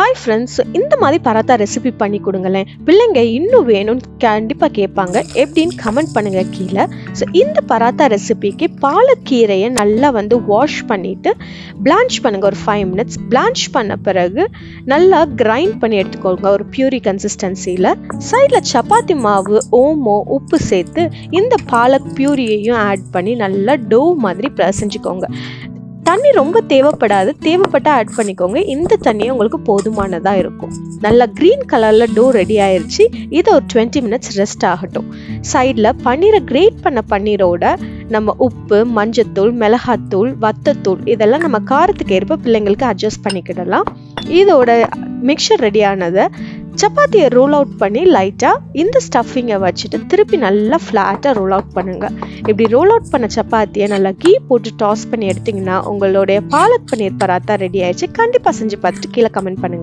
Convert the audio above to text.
Hi friends, இந்த மாதிரி paratha recipe பண்ணி கொடுங்களேன். பிள்ளைங்க இன்னும் வேணும்னு கண்டிப்பாக கேட்பாங்க. எப்படின்னு கமெண்ட் பண்ணுங்க கீழே. ஸோ இந்த பராத்தா ரெசிபிக்கு பாலக்கீரையை நல்லா வாஷ் பண்ணிவிட்டு பிளான்ச் பண்ணுங்கள். ஒரு 5 minutes பிளான்ச் பண்ண பிறகு நல்லா கிரைண்ட் பண்ணி எடுத்துக்கோங்க ஒரு பியூரி கன்சிஸ்டன்சியில். சைடில் சப்பாத்தி மாவு, ஓமோ, உப்பு சேர்த்து இந்த பாலக் பியூரியையும் ஆட் பண்ணி நல்லா டோ மாதிரி பிசைஞ்சுக்கோங்க. தண்ணி ரொம்ப தேவைப்படாது, தேவைப்பட்டால் ஆட் பண்ணிக்கோங்க. இந்த தண்ணியே உங்களுக்கு போதுமானதாக இருக்கும். நல்லா க்ரீன் கலரில் டோ ரெடி ஆயிடுச்சு. இதை ஒரு 20 minutes ரெஸ்ட் ஆகட்டும். சைடில் பன்னீரை கிரேட் பண்ண பன்னீரோட நம்ம உப்பு, மஞ்சத்தூள், மிளகாத்தூள், வத்தத்தூள் இதெல்லாம் நம்ம காரத்துக்கு ஏற்ப பிள்ளைங்களுக்கு அட்ஜஸ்ட் பண்ணிக்கிடலாம். இதோட மிக்சர் ரெடி ஆனதை சப்பாத்தியை ரோல் அவுட் பண்ணி லைட்டாக இந்த ஸ்டஃபிங்கை வச்சுட்டு திருப்பி நல்லா ஃப்ளாட்டாக ரோல் அவுட் பண்ணுங்கள். இப்படி ரோல் அவுட் பண்ண சப்பாத்தியை நல்லா கீ போட்டு டாஸ் பண்ணி எடுத்திங்கன்னா உங்களுடைய பாலக் பன்னீர் பராத்தா ரெடி ஆயிடுச்சு. கண்டிப்பாக செஞ்சு பார்த்துட்டு கீழே கமெண்ட் பண்ணுங்கள்.